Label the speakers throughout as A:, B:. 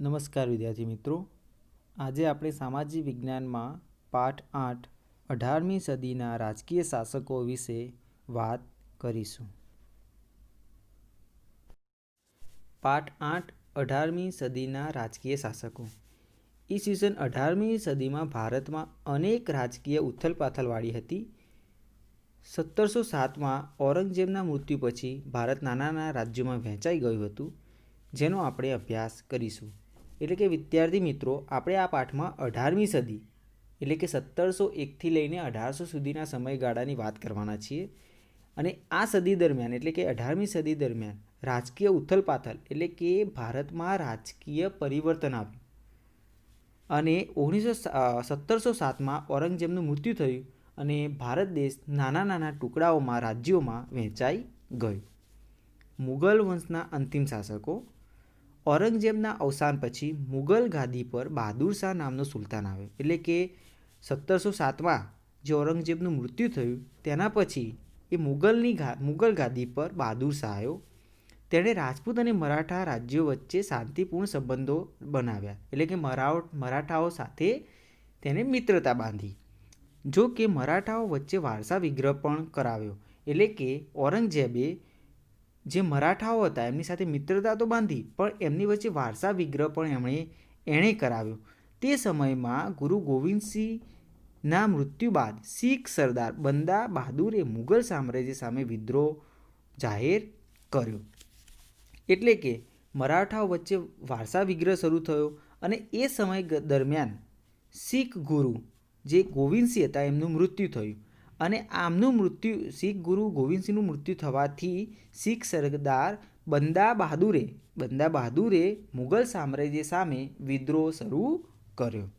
A: નમસ્કાર વિદ્યાર્થી મિત્રો, આજે આપણે સામાજિક વિજ્ઞાનમાં પાઠ 8 18મી સદીના રાજકીય શાસકો વિશે વાત કરીશું. પાઠ 8 18મી સદીના રાજકીય શાસકો. ઈસવીસન 18મી સદીમાં ભારતમાં અનેક રાજકીય ઉથલપાથલવાળી હતી. 1707માં ઔરંગઝેબના મૃત્યુ પછી ભારત નાના નાના રાજ્યોમાં વહેંચાઈ ગયું હતું, જેનો આપણે અભ્યાસ કરીશું. એટલે કે વિદ્યાર્થી મિત્રો, આપણે આ પાઠમાં 18મી સદી એટલે કે 1701થી લઈને 1800 સુધીના સમયગાળાની વાત કરવાના છીએ. અને આ સદી દરમિયાન એટલે કે 18મી સદી દરમિયાન રાજકીય ઉથલપાથલ એટલે કે ભારતમાં રાજકીય પરિવર્તન આવ્યું અને 1707માં ઔરંગઝેબનું મૃત્યુ થયું અને ભારત દેશ નાના નાના ટુકડાઓમાં રાજ્યોમાં વહેંચાઈ ગયું. મુગલ વંશના અંતિમ શાસકો. ઔરંગઝેબના અવસાન પછી મુગલ ગાદી પર બહાદુર શાહ નામનો સુલતાન આવ્યો. એટલે કે 1707માં જે ઔરંગઝેબનું મૃત્યુ થયું તેના પછી એ મુગલ ગાદી પર બહાદુર શાહ આવ્યો. તેણે રાજપૂત અને મરાઠા રાજ્યો વચ્ચે શાંતિપૂર્ણ સંબંધો બનાવ્યા. એટલે કે મરાઠાઓ સાથે તેને મિત્રતા બાંધી. જો કે મરાઠાઓ વચ્ચે વારસા વિગ્રહ પણ કરાવ્યો. એટલે કે ઔરંગઝેબે જે મરાઠાઓ હતા એમની સાથે મિત્રતા તો બાંધી, પણ એમની વચ્ચે વારસા વિગ્રહ પણ એણે કરાવ્યો. તે સમયમાં ગુરુ ગોવિંદસિંહના મૃત્યુ બાદ શીખ સરદાર બંદા બહાદુરે મુગલ સામ્રાજ્ય સામે વિદ્રોહ જાહેર કર્યો. એટલે કે મરાઠાઓ વચ્ચે વારસા વિગ્રહ શરૂ થયો અને એ સમય દરમિયાન શીખ ગુરુ જે ગોવિંદસિંહ હતા એમનું મૃત્યુ થયું. અને આમનું મૃત્યુ શીખ ગુરુ ગોવિંદસિંહનું મૃત્યુ થવાથી શીખ સરદાર બંદા બહાદુરે મુગલ સામ્રાજ્ય સામે વિદ્રોહ શરૂ કર્યો.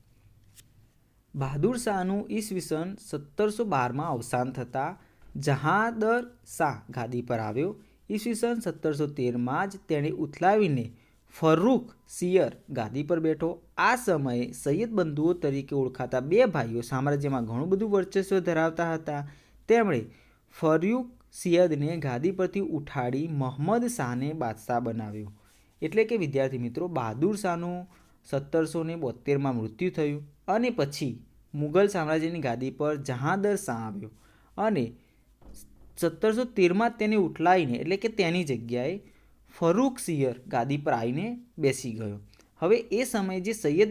A: બહાદુર શાહનું ઈસવીસન 1712માં અવસાન થતાં જહાંદર શાહ ગાદી પર આવ્યો. ઈસવીસન 1713માં જ તેણે ઉથલાવીને ફર્રુખ સિયર ગાદી પર બેઠો. આ સમયે સૈયદ બંધુઓ તરીકે ઓળખાતા બે ભાઈઓ સામ્રાજ્યમાં ઘણું બધું વર્ચસ્વ ધરાવતા હતા. તેમણે ફર્રુખ સિયદને ગાદી પરથી ઉઠાડી મહમ્મદ શાહને બાદશાહ બનાવ્યો. એટલે કે વિદ્યાર્થી મિત્રો, બહાદુર શાહનું 1772માં મૃત્યુ થયું અને પછી મુગલ સામ્રાજ્યની ગાદી પર જહાંદર શાહ આવ્યો અને 1713માં તેને ઉઠલાવીને એટલે કે તેની જગ્યાએ ફર્રુખ સિયર ગાદી પર આવીને બેસી ગયો. હવે એ સમયે જે સૈયદ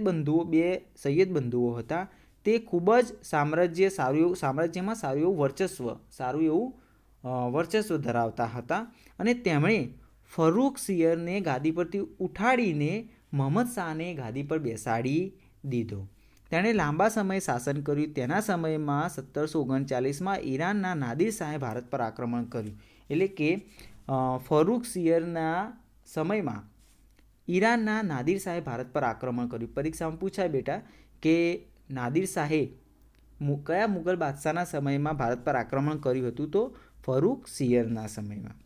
A: બંધુઓ હતા તે ખૂબ જ સામ્રાજ્યમાં સારું એવું વર્ચસ્વ ધરાવતા હતા અને તેમણે ફર્રુખ સિયરને ગાદી પરથી ઉઠાડીને મહમ્મદ શાહને ગાદી પર બેસાડી દીધો. તેણે લાંબા સમય શાસન કર્યું. તેના સમયમાં 1739માં ઈરાનના નાદિર શાહે ભારત પર આક્રમણ કર્યું. એટલે કે ફર્રુખ સિયરના સમયમાં ઈરાનના નાદિર શાહે ભારત પર આક્રમણ કર્યું. પરીક્ષામાં પૂછાય બેટા કે નાદિર શાહે કયા મુગલ બાદશાહના સમયમાં ભારત પર આક્રમણ કર્યું હતું? તો ફર્રુખ સિયરના સમયમાં.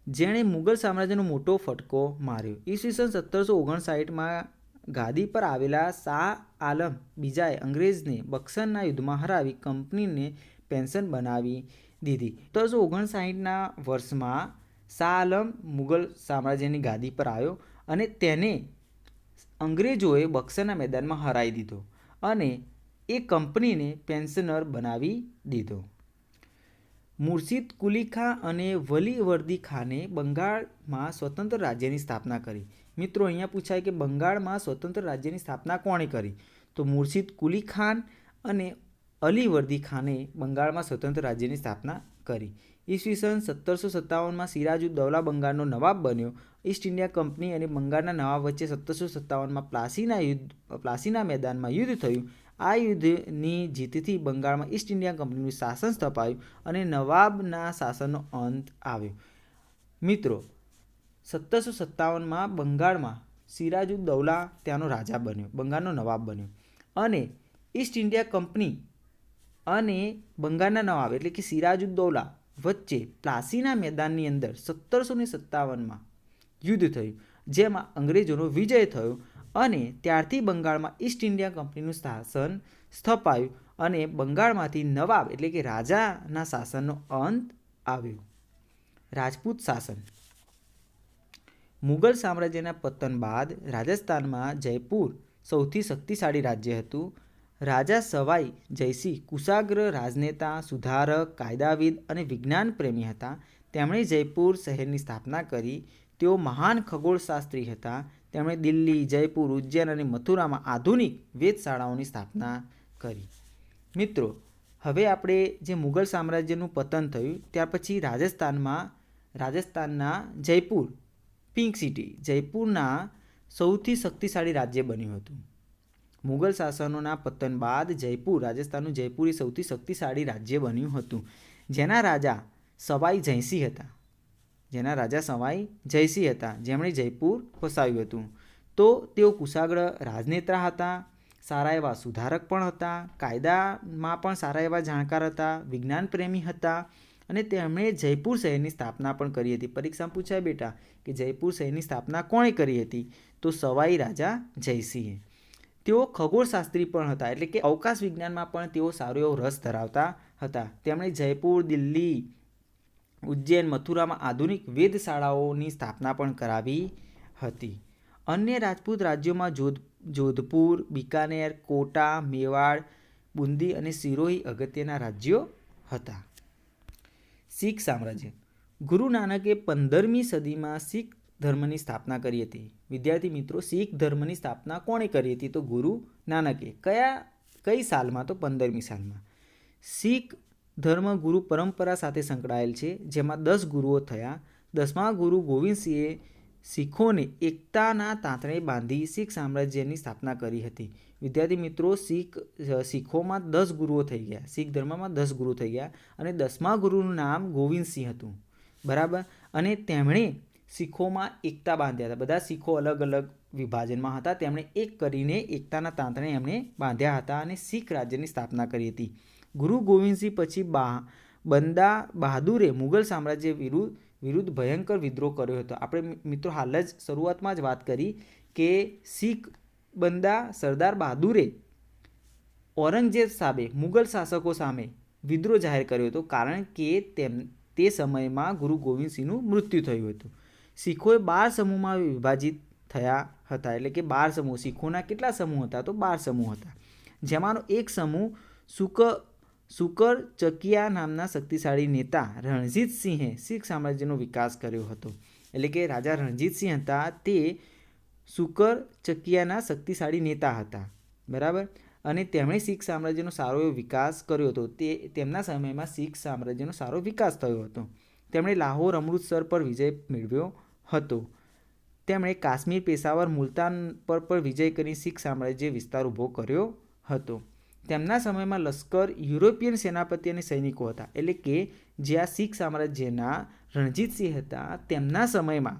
A: જેણે મુગલ સામ્રાજ્યનો મોટો ફટકો માર્યો. ઈસવીસન 1759માં ગાદી પર આવેલા શાહ આલમ બીજાએ અંગ્રેજને બક્સરના યુદ્ધમાં હરાવી કંપનીને પેન્શન બનાવી દીધી. 1759ના વર્ષમાં શાહ આલમ મુગલ સામ્રાજ્યની ગાદી પર આવ્યો અને તેને અંગ્રેજોએ બક્સરના મેદાનમાં હરાવી દીધો અને એ કંપનીને પેન્શનર બનાવી દીધો. મુર્શિદ કુલી ખાં અને વલી વર્દી ખાને બંગાળમાં સ્વતંત્ર રાજ્યની સ્થાપના કરી. મિત્રો, અહીંયા પૂછાય કે બંગાળમાં સ્વતંત્ર રાજ્યની સ્થાપના કોણે કરી? તો મુર્શિદ કુલી ખાન અને અલી વર્દી ખાને બંગાળમાં સ્વતંત્ર રાજ્યની સ્થાપના કરી. ઈસવીસન 1757માં સિરાજુદ્દૌલા બંગાળનો નવાબ બન્યો. ઈસ્ટ ઇન્ડિયા કંપની અને બંગાળના નવાબ વચ્ચે 1757માં પ્લાસીના મેદાનમાં યુદ્ધ થયું. આ યુદ્ધની જીતથી બંગાળમાં ઈસ્ટ ઇન્ડિયા કંપનીનું શાસન સ્થપાયું અને નવાબના શાસનનો અંત આવ્યો. મિત્રો, 1757માં બંગાળમાં સિરાજુદ્દૌલા ત્યાંનો રાજા બન્યો, બંગાળનો નવાબ બન્યો અને ઈસ્ટ ઇન્ડિયા કંપની અને બંગાળના નવાબ એટલે કે સિરાજુદ્દૌલા વચ્ચે પ્લાસીના મેદાનની અંદર 1757માં યુદ્ધ થયું, જેમાં અંગ્રેજોનો વિજય થયો અને ત્યારથી બંગાળમાં ઈસ્ટ ઇન્ડિયા કંપનીનું શાસન સ્થપાયું અને બંગાળમાંથી નવાબ એટલે કે રાજાના શાસનનો અંત આવ્યો. રાજપૂત શાસન. મુગલ સામ્રાજ્યના પતન બાદ રાજસ્થાનમાં જયપુર સૌથી શક્તિશાળી રાજ્ય હતું. રાજા સવાઈ જયસિંહ કુશાગ્ર રાજનેતા, સુધારક, કાયદાવિદ અને વિજ્ઞાન પ્રેમી હતા. તેમણે જયપુર શહેરની સ્થાપના કરી. તેઓ મહાન ખગોળશાસ્ત્રી હતા. તેમણે દિલ્હી, જયપુર, ઉજ્જૈન અને મથુરામાં આધુનિક વેધશાળાઓની સ્થાપના કરી. મિત્રો, હવે આપણે જે મુગલ સામ્રાજ્યનું પતન થયું ત્યાર પછી રાજસ્થાનના જયપુર, પિંક સિટી, જયપુરના સૌથી શક્તિશાળી રાજ્ય બન્યું હતું. મુગલ શાસનોના પતન બાદ જયપુર, રાજસ્થાનનું જયપુર એ સૌથી શક્તિશાળી રાજ્ય બન્યું હતું, જેના રાજા સવાઈ જયસિંહ હતા, જેમણે જયપુર વસાવ્યું હતું. તો તેઓ કુશાગ્ર રાજનેતા હતા, સારા એવા સુધારક પણ હતા, કાયદામાં પણ સારા એવા જાણકાર હતા, વિજ્ઞાન પ્રેમી હતા અને તેમણે જયપુર શહેરની સ્થાપના પણ કરી હતી. પરીક્ષામાં પૂછાય બેટા કે જયપુર શહેરની સ્થાપના કોણે કરી હતી? તો સવાઈ રાજા જયસિંહે. તેઓ ખગોળશાસ્ત્રી પણ હતા, એટલે કે અવકાશ વિજ્ઞાનમાં પણ તેઓ સારો એવો રસ ધરાવતા હતા. તેમણે જયપુર, દિલ્હી, ઉજ્જૈન, મથુરામાં આધુનિક વેધશાળાઓની સ્થાપના પણ કરાવી હતી. અન્ય રાજપૂત રાજ્યોમાં જોધપુર, બિકાનેર, કોટા, મેવાડ, બુંદી અને સિરોહી અગત્યના રાજ્યો હતા. શીખ સામ્રાજ્ય. ગુરુ નાનકે 15મી સદીમાં શીખ ધર્મની સ્થાપના કરી હતી. વિદ્યાર્થી મિત્રો, શીખ ધર્મની સ્થાપના કોણે કરી હતી? તો ગુરુ નાનકે. કઈ સાલમાં? તો 15મી સાલમાં. શીખ ધર્મ ગુરુ પરંપરા સાથે સંકળાયેલ છે, જેમાં 10 ગુરુઓ થયા. 10મા ગુરુ ગોવિંદસિંહે શીખોને એકતાના તાંતણે બાંધી શીખ સામ્રાજ્યની સ્થાપના કરી હતી. વિદ્યાર્થી મિત્રો, શીખોમાં 10 ગુરુઓ થઈ ગયા, શીખ ધર્મમાં 10 ગુરુ થઈ ગયા અને 10મા ગુરુનું નામ ગોવિંદસિંહ હતું. બરાબર. અને તેમણે શીખોમાં એકતા બાંધ્યા હતા. બધા શીખો અલગ અલગ વિભાજનમાં હતા, તેમણે એક કરીને એકતાના તાંતણે એમણે બાંધ્યા હતા અને શીખ રાજ્યની સ્થાપના કરી હતી. ગુરુ ગોવિંદસિંહ પછી બંદા બહાદુરે મુગલ સામ્રાજ્ય વિરુદ્ધ ભયંકર વિદ્રોહ કર્યો હતો. આપણે મિત્રો હાલ જ શરૂઆતમાં જ વાત કરી કે શીખ બંદા સરદાર બહાદુરે ઔરંગઝેબ સામે, મુગલ શાસકો સામે વિદ્રોહ જાહેર કર્યો હતો, કારણ કે તે સમયમાં ગુરુ ગોવિંદસિંહનું મૃત્યુ થયું હતું. શીખોએ 12 સમૂહમાં વિભાજિત થયા હતા, એટલે કે 12 સમૂહ. શીખોના કેટલા સમૂહ હતા? તો 12 સમૂહ હતા, જેમાંનો એક સમૂહ સુકર ચકિયા નામના શક્તિશાળી નેતા રણજીતસિંહે શીખ સામ્રાજ્યનો વિકાસ કર્યો હતો. એટલે કે રાજા રણજીતસિંહ હતા, તે સુકર ચકિયાના શક્તિશાળી નેતા હતા. બરાબર. અને તેમણે શીખ સામ્રાજ્યનો સારો એવો વિકાસ કર્યો હતો. તેમના સમયમાં શીખ સામ્રાજ્યનો સારો વિકાસ થયો હતો. તેમણે લાહોર, અમૃતસર પર વિજય મેળવ્યો હતો. તેમણે કાશ્મીર, પેશાવર, મુલતાન પર પણ વિજય કરી શીખ સામ્રાજ્ય વિસ્તાર ઊભો કર્યો હતો. તેમના સમયમાં લશ્કર યુરોપિયન સેનાપતિ અને સૈનિકો હતા. એટલે કે જે આ શીખ સામ્રાજ્યના રણજીતસિંહ હતા, તેમના સમયમાં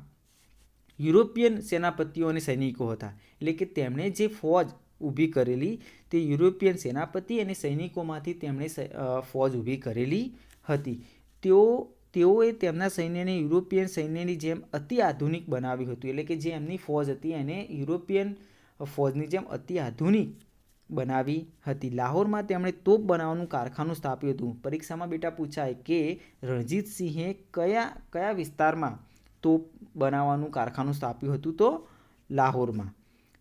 A: યુરોપિયન સેનાપતિઓ અને સૈનિકો હતા. એટલે કે તેમણે જે ફોજ ઊભી કરેલી તે યુરોપિયન સેનાપતિ અને સૈનિકોમાંથી તેમણે ફોજ ઊભી કરેલી હતી. તેઓએ તેમના સૈન્યને યુરોપિયન સૈન્યની જેમ અતિ આધુનિક બનાવ્યું હતું. એટલે કે જે એમની ફોજ હતી એને યુરોપિયન ફોજની જેમ અતિ આધુનિક બનાવી હતી. લાહોરમાં તેમણે તોપ બનાવવાનું કારખાનું સ્થાપ્યું હતું. પરીક્ષામાં બેટા પૂછાય કે રણજીતસિંહે કયા વિસ્તારમાં તોપ બનાવવાનું કારખાનું સ્થાપ્યું હતું? તો લાહોરમાં.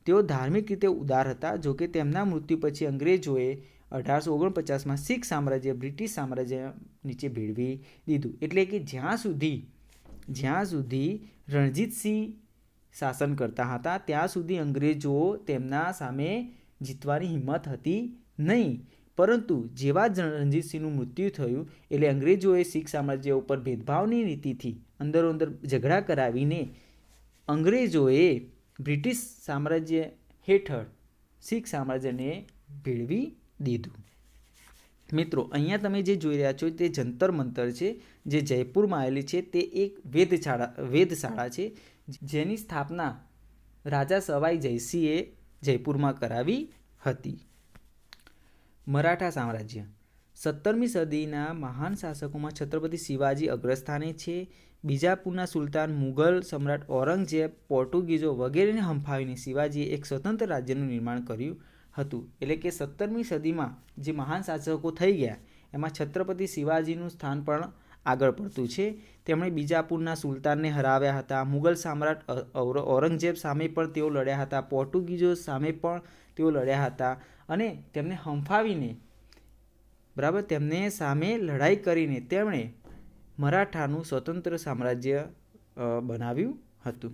A: તેઓ ધાર્મિક રીતે ઉદાર હતા. જોકે તેમના મૃત્યુ પછી અંગ્રેજોએ 1849માં શીખ સામ્રાજ્ય બ્રિટિશ સામ્રાજ્ય નીચે ભેળવી દીધું. એટલે કે જ્યાં સુધી રણજીતસિંહ શાસન કરતા હતા ત્યાં સુધી અંગ્રેજો તેમના સામે જીતવાની હિંમત હતી નહીં. પરંતુ જેવા જ રણજીતસિંહનું મૃત્યુ થયું એટલે અંગ્રેજોએ શીખ સામ્રાજ્ય ઉપર ભેદભાવની નીતિથી અંદરોઅંદર ઝઘડા કરાવીને અંગ્રેજોએ બ્રિટિશ સામ્રાજ્ય હેઠળ શીખ સામ્રાજ્યને ભેળવી દીધું. મિત્રો, અહીંયા તમે જે જોઈ રહ્યા છો તે જંતર મંતર છે, જે જયપુરમાં આવેલી છે. તે એક વેધશાળા છે, જેની સ્થાપના રાજા સવાઈ જયસિંહે જયપુરમાં કરાવી હતી. મરાઠા સામ્રાજ્ય. 17મી સદીના મહાન શાસકોમાં છત્રપતિ શિવાજી અગ્રસ્થાને છે. બીજાપુરના સુલતાન, મુગલ સમ્રાટ ઔરંગઝેબ, પોર્ટુગીઝો વગેરેને હંફાવીને શિવાજીએ એક સ્વતંત્ર રાજ્યનું નિર્માણ કર્યું હતું. એટલે કે 17મી સદીમાં જે મહાન શાસકો થઈ ગયા એમાં છત્રપતિ શિવાજીનું સ્થાન પણ આગળ પડતું છે. તેમણે બીજાપુરના સુલતાનને હરાવ્યા હતા. મુગલ સમ્રાટ ઔરંગઝેબ સામે પણ તેઓ લડ્યા હતા. પોર્ટુગીઝો સામે પણ તેઓ લડ્યા હતા અને તેમને હંફાવીને બરાબર તેમને સામે લડાઈ કરીને તેમણે મરાઠાનું સ્વતંત્ર સામ્રાજ્ય બનાવ્યું હતું.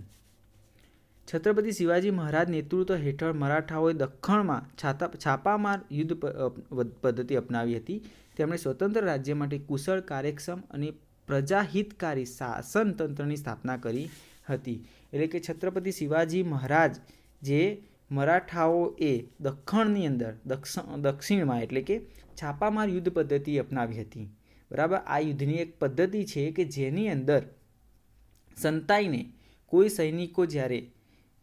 A: છત્રપતિ શિવાજી મહારાજ નેતૃત્વ હેઠળ મરાઠાઓએ દખ્ખણમાં છાપામાર યુદ્ધ પદ્ધતિ અપનાવી હતી. તેમણે સ્વતંત્ર રાજ્ય માટે કુશળ, કાર્યક્ષમ અને પ્રજાહિતકારી શાસન તંત્રની સ્થાપના કરી હતી. એટલે કે છત્રપતિ શિવાજી મહારાજ જે મરાઠાઓએ દખ્ખણની અંદર દક્ષિણમાં એટલે કે છાપામાર યુદ્ધ પદ્ધતિ અપનાવી હતી. બરાબર, આ યુદ્ધની એક પદ્ધતિ છે કે જેની અંદર સંતાઈને કોઈ સૈનિકો જ્યારે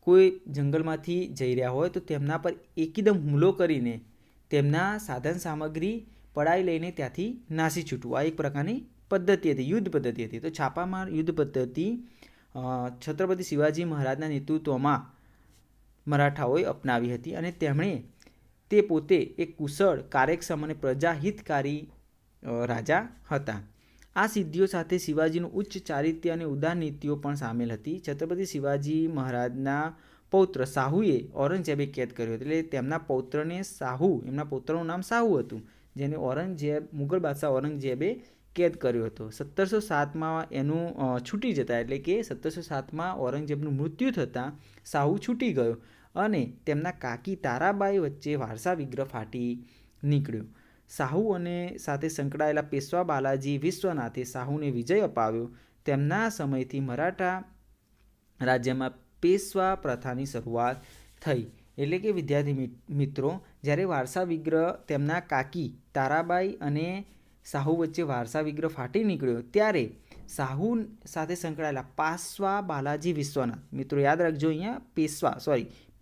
A: કોઈ જંગલમાંથી જઈ રહ્યા હોય તો તેમના પર એકદમ હુમલો કરીને તેમના સાધન સામગ્રી પડાવી લઈને ત્યાંથી નાસી છૂટવું, આ એક પ્રકારની પદ્ધતિ હતી, યુદ્ધ પદ્ધતિ હતી. તો છાપામાર યુદ્ધ પદ્ધતિ છત્રપતિ શિવાજી મહારાજના નેતૃત્વમાં મરાઠાઓએ અપનાવી હતી અને તેમણે તે પોતે એક કુશળ, કાર્યક્ષમ અને પ્રજાહિતકારી રાજા હતા. આ સિદ્ધિઓ સાથે શિવાજીનું ઉચ્ચ ચારિત્ર્ય અને ઉદાર નીતિઓ પણ સામેલ હતી. છત્રપતિ શિવાજી મહારાજના પૌત્ર શાહુએ ઔરંગઝેબે કેદ કર્યો, એટલે તેમના પૌત્રને શાહુ, એમના પૌત્રનું નામ શાહુ હતું, જેને મુગલ બાદશાહ ઔરંગઝેબે કેદ કર્યો હતો. 1707માં એનું છૂટી જતા, એટલે કે 1707માં ઔરંગઝેબનું મૃત્યુ થતાં શાહુ છૂટી ગયો અને તેમના કાકી તારાબાઈ વચ્ચે વારસા વિગ્રહ ફાટી નીકળ્યો. શાહુ અને સાથે સંકળાયેલા પેશવા બાલાજી વિશ્વનાથે શાહુને વિજય અપાવ્યો. તેમના સમયથી મરાઠા રાજ્યમાં પેશવા પ્રથાની શરૂઆત થઈ. એટલે કે વિદ્યાર્થી મિત્રો, જ્યારે વારસા વિગ્રહ તેમના કાકી તારાબાઈ અને શાહુ વચ્ચે વારસા વિગ્રહ ફાટી નીકળ્યો ત્યારે શાહુ સાથે સંકળાયેલા પેશવા બાલાજી વિશ્વનાથ, મિત્રો યાદ રાખજો અહીંયા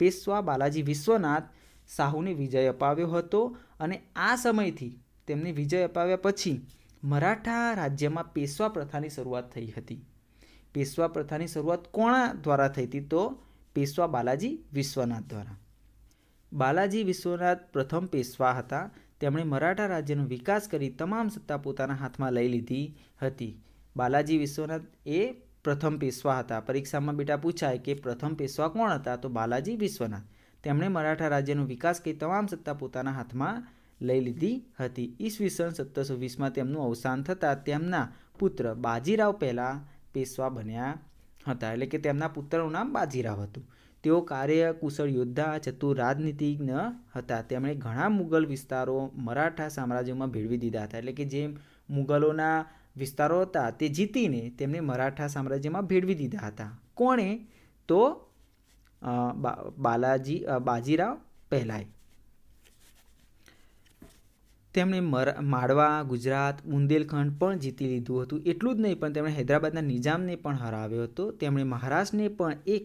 A: પેશવા બાલાજી વિશ્વનાથ શાહુને વિજય અપાવ્યો હતો અને આ સમયથી તેમને વિજય અપાવ્યા પછી મરાઠા રાજ્યમાં પેશવા પ્રથાની શરૂઆત થઈ હતી. પેશવા પ્રથાની શરૂઆત કોના દ્વારા થઈ હતી? તો પેશવા બાલાજી વિશ્વનાથ દ્વારા. બાલાજી વિશ્વનાથ પ્રથમ પેશવા હતા. તેમણે મરાઠા રાજ્યનો વિકાસ કરી તમામ સત્તા પોતાના હાથમાં લઈ લીધી હતી. બાલાજી વિશ્વનાથ એ પ્રથમ પેશવા હતા. પરીક્ષામાં બેટા પૂછાય કે પ્રથમ પેશવા કોણ હતા? તો બાલાજી વિશ્વનાથ. તેમણે મરાઠા રાજ્યનો વિકાસ કરી તમામ સત્તા પોતાના હાથમાં લઈ લીધી હતી. ઈસવીસન 1720માં તેમનું અવસાન થતાં તેમના પુત્ર બાજીરાવ પહેલા પેશવા બન્યા હતા. એટલે કે તેમના પુત્રનું નામ બાજીરાવ હતું. તેઓ કાર્યકુશળ યોદ્ધા, ચતુર રાજનીતિજ્ઞ હતા. તેમણે ઘણા મુગલ વિસ્તારો મરાઠા સામ્રાજ્યમાં ભેળવી દીધા હતા. એટલે કે જે મુગલોના વિસ્તારો હતા તે જીતીને તેમને મરાઠા સામ્રાજ્યમાં ભેળવી દીધા હતા. કોણે? તો બાજીરાવ પહેલાએ. તેમણે માળવા, ગુજરાત, બુંદેલખંડ પણ જીતી લીધું હતું. એટલું જ નહીં, પણ તેમણે હૈદરાબાદના નિઝામને પણ હરાવ્યો હતો. તેમણે મહારાષ્ટ્રને પણ એક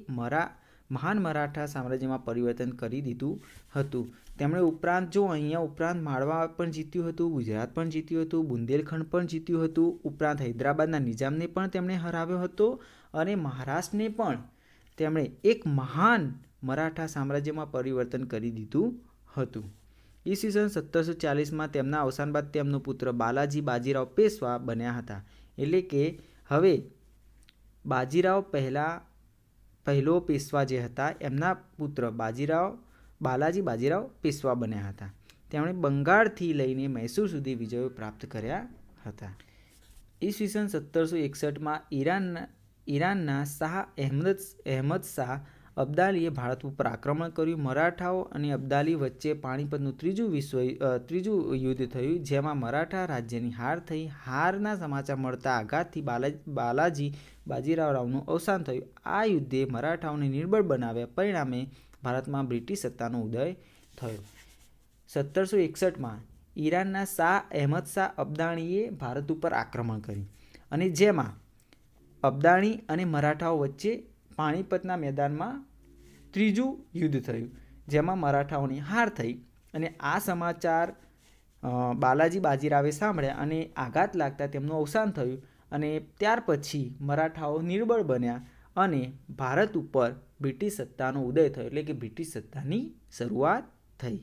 A: મહાન મરાઠા સામ્રાજ્યમાં પરિવર્તન કરી દીધું હતું. તેમણે ઉપરાંત માળવા પણ જીત્યું હતું, ગુજરાત પણ જીત્યું હતું, બુંદેલખંડ પણ જીત્યું હતું. ઉપરાંત હૈદરાબાદના નિઝામને પણ તેમણે હરાવ્યો હતો અને મહારાષ્ટ્રને પણ તેમણે એક મહાન મરાઠા સામ્રાજ્યમાં પરિવર્તન કરી દીધું હતું. ઈસવીસન 1740માં તેમના અવસાન બાદ તેમનો પુત્ર બાજીરાવ પેશવા બન્યા હતા. એટલે કે હવે બાજીરાવ પહેલો પેશવા જે હતા એમના પુત્ર બાજીરાવ પેશવા બન્યા હતા. તેમણે બંગાળથી લઈને મૈસૂર સુધી વિજયો પ્રાપ્ત કર્યા હતા. ઈસવીસન 1761માં ઈરાનના શાહ અહેમદ શાહ અબ્દાલીએ ભારત ઉપર આક્રમણ કર્યું. મરાઠાઓ અને અબ્દાલી વચ્ચે પાણીપતનું ત્રીજું યુદ્ધ થયું, જેમાં મરાઠા રાજ્યની હાર થઈ. હારના સમાચાર મળતા આઘાતથી બાજીરાવનું અવસાન થયું. આ યુદ્ધે મરાઠાઓને નિર્બળ બનાવ્યા. પરિણામે ભારતમાં બ્રિટિશ સત્તાનો ઉદય થયો. 1761માં ઈરાનના શાહ અહેમદ શાહ અબ્દાલીએ ભારત ઉપર આક્રમણ કર્યું અને જેમાં અબ્દાલી અને મરાઠાઓ વચ્ચે પાણીપતના મેદાનમાં ત્રીજું યુદ્ધ થયું, જેમાં મરાઠાઓની હાર થઈ અને આ સમાચાર બાજીરાવે સાંભળ્યા અને આઘાત લાગતા તેમનું અવસાન થયું અને ત્યાર પછી મરાઠાઓ નિર્બળ બન્યા અને ભારત ઉપર બ્રિટિશ સત્તાનો ઉદય થયો. એટલે કે બ્રિટિશ સત્તાની શરૂઆત થઈ.